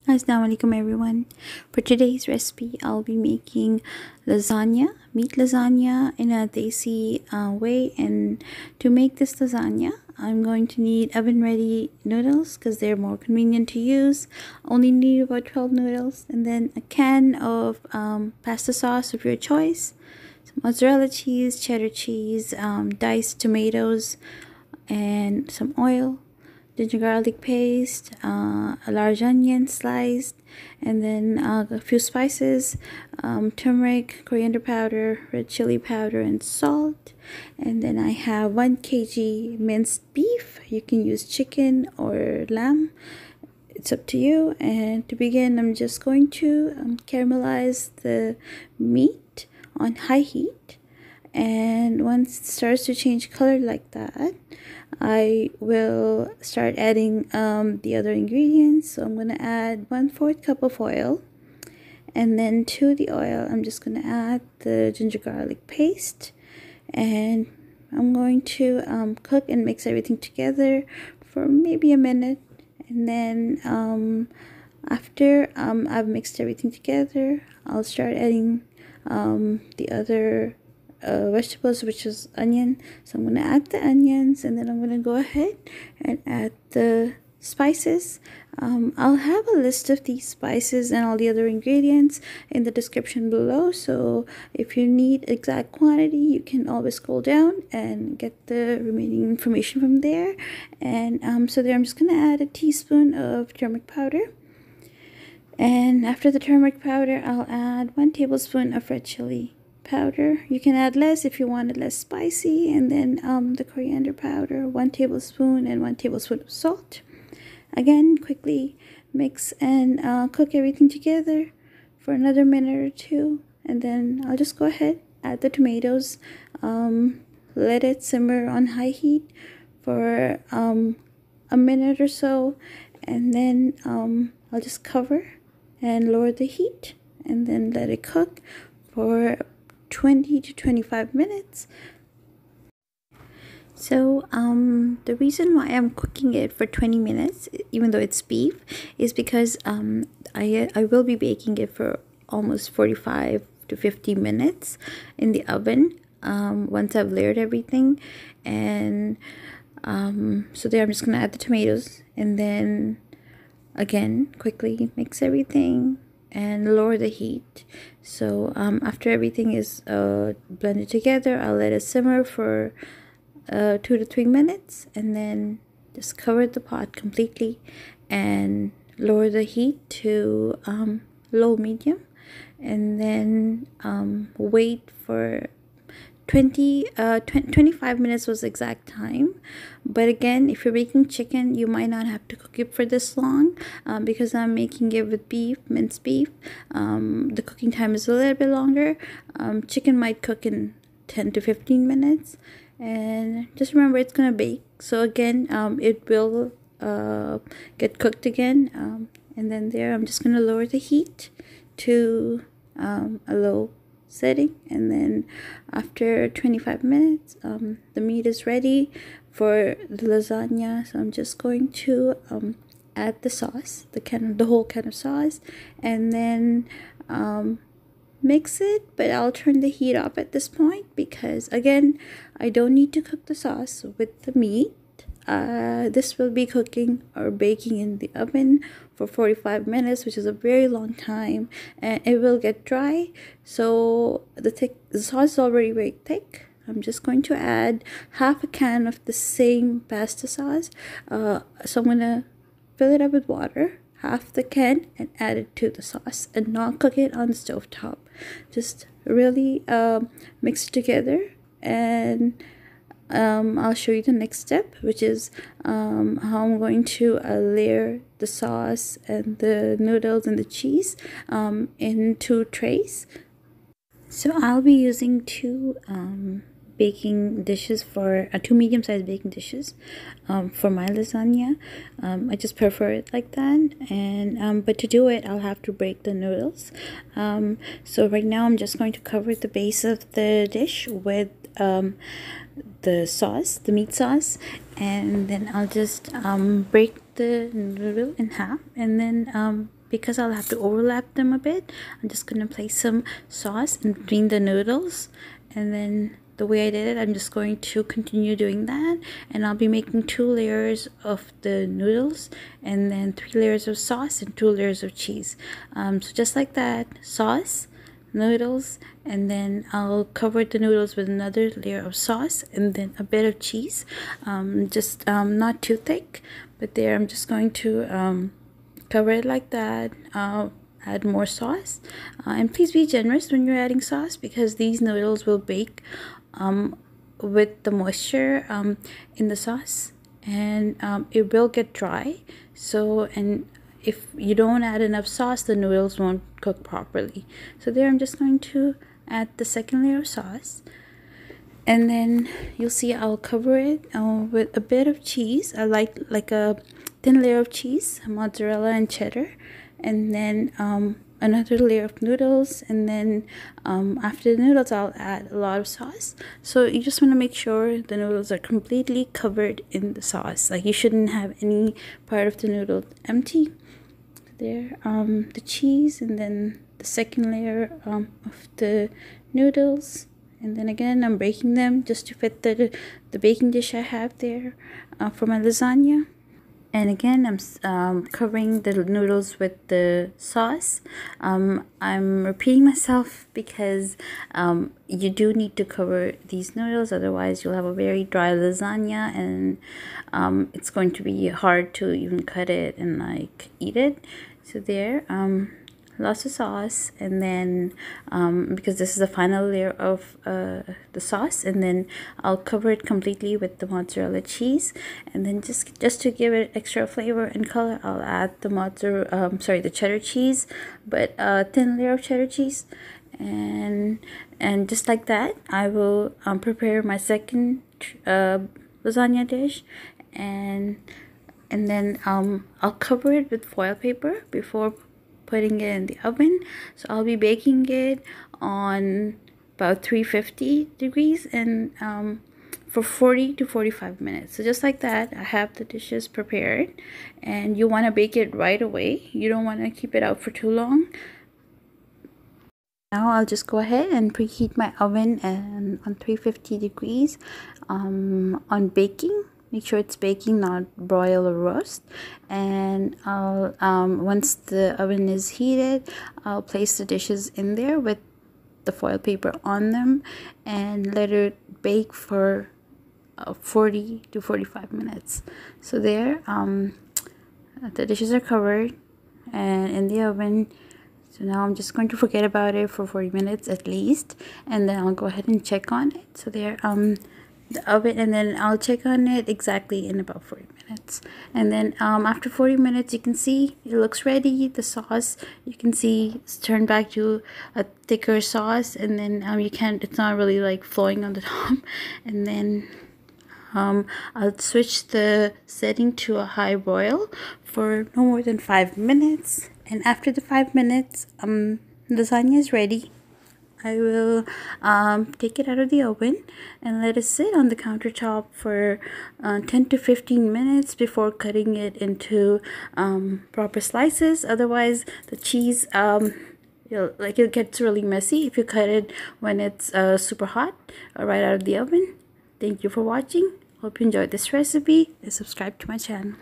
Assalamu alaikum everyone. For today's recipe, I'll be making lasagna, meat lasagna in a desi way. And to make this lasagna, I'm going to need oven-ready noodles because they're more convenient to use. Only need about 12 noodles, and then a can of pasta sauce of your choice, some mozzarella cheese, cheddar cheese, diced tomatoes, and some oil, ginger garlic paste, a large onion sliced, and then a few spices, turmeric, coriander powder, red chili powder, and salt. And then I have 1 kg minced beef. You can use chicken or lamb, it's up to you. And to begin, I'm just going to caramelize the meat on high heat, and once it starts to change color like that, I will start adding the other ingredients. So I'm going to add 1/4 cup of oil, and then to the oil I'm just going to add the ginger garlic paste, and I'm going to cook and mix everything together for maybe a minute. And then after I've mixed everything together, I'll start adding the other vegetables, which is onion. So I'm going to add the onions, and then I'm going to go ahead and add the spices. I'll have a list of these spices and all the other ingredients in the description below, so if you need exact quantity, you can always scroll down and get the remaining information from there. And so there I'm just going to add a teaspoon of turmeric powder, and after the turmeric powder I'll add 1 tablespoon of red chili powder. You can add less if you want it less spicy. And then the coriander powder, 1 tablespoon, and 1 tablespoon of salt. Again, quickly mix and cook everything together for another minute or two, and then I'll just go ahead, add the tomatoes, let it simmer on high heat for a minute or so, and then I'll just cover and lower the heat, and then let it cook for 20 to 25 minutes. So the reason why I'm cooking it for 20 minutes, even though it's beef, is because I will be baking it for almost 45 to 50 minutes in the oven once I've layered everything. And so there I'm just gonna add the tomatoes, and then again quickly mix everything and lower the heat. So after everything is blended together, I'll let it simmer for 2 to 3 minutes, and then just cover the pot completely and lower the heat to low medium, and then wait for 25 minutes was the exact time. But again, if you're making chicken, you might not have to cook it for this long, because I'm making it with beef, minced beef. The cooking time is a little bit longer. Chicken might cook in 10 to 15 minutes, and just remember it's gonna bake, so again it will get cooked again, and then there I'm just gonna lower the heat to a low setting. And then after 25 minutes the meat is ready for the lasagna. So I'm just going to add the sauce, the whole can of sauce, and then mix it. But I'll turn the heat up at this point because again I don't need to cook the sauce with the meat. This will be cooking or baking in the oven for 45 minutes, which is a very long time, and it will get dry. So the sauce is already very thick. I'm just going to add half a can of the same pasta sauce. So I'm gonna fill it up with water, half the can, and add it to the sauce, and not cook it on the stove top. Just really mix it together, and I'll show you the next step, which is how I'm going to layer the sauce and the noodles and the cheese in 2 trays. So I'll be using 2 baking dishes for 2 medium-sized baking dishes for my lasagna. I just prefer it like that, and but to do it I'll have to break the noodles. So right now I'm just going to cover the base of the dish with the sauce, the meat sauce, and then I'll just break the noodle in half, and then because I'll have to overlap them a bit, I'm just gonna place some sauce in between the noodles, and then the way I did it, I'm just going to continue doing that, and I'll be making 2 layers of the noodles, and then 3 layers of sauce and 2 layers of cheese. So just like that, sauce, noodles, and then I'll cover the noodles with another layer of sauce and then a bit of cheese, just not too thick, but there I'm just going to cover it like that. Add more sauce, and please be generous when you're adding sauce, because these noodles will bake with the moisture in the sauce, and it will get dry. So, and if you don't add enough sauce, the noodles won't cook properly. So there I'm just going to add the second layer of sauce, and then you'll see I'll cover it with a bit of cheese. I like a thin layer of cheese, mozzarella and cheddar, and then another layer of noodles, and then after the noodles I'll add a lot of sauce. So you just want to make sure the noodles are completely covered in the sauce. Like, you shouldn't have any part of the noodle empty. There, the cheese, and then the second layer of the noodles, and then again I'm breaking them just to fit the baking dish I have there for my lasagna. And again, I'm covering the noodles with the sauce. I'm repeating myself because you do need to cover these noodles, otherwise you'll have a very dry lasagna, and it's going to be hard to even cut it and like eat it. So there, lots of sauce, and then because this is the final layer of the sauce, and then I'll cover it completely with the mozzarella cheese, and then just to give it extra flavor and color, I'll add the the cheddar cheese, but a thin layer of cheddar cheese, and just like that I will prepare my second lasagna dish, and then I'll cover it with foil paper before putting it in the oven. So I'll be baking it on about 350 degrees and for 40 to 45 minutes. So just like that, I have the dishes prepared, and you want to bake it right away. You don't want to keep it out for too long. Now I'll just go ahead and preheat my oven and on 350 degrees on baking. Make sure it's baking, not broil or roast. And I'll once the oven is heated, I'll place the dishes in there with the foil paper on them and let it bake for 40 to 45 minutes. So there, the dishes are covered and in the oven. So now I'm just going to forget about it for 40 minutes at least, and then I'll go ahead and check on it. So there, the oven, and then I'll check on it exactly in about 40 minutes, and then after 40 minutes you can see it looks ready. The sauce, you can see it's turned back to a thicker sauce, and then it's not really like flowing on the top. And then I'll switch the setting to a high boil for no more than 5 minutes, and after the 5 minutes lasagna is ready. I will take it out of the oven and let it sit on the countertop for 10 to 15 minutes before cutting it into proper slices. Otherwise, the cheese, it gets really messy if you cut it when it's super hot or right out of the oven. Thank you for watching. Hope you enjoyed this recipe and subscribe to my channel.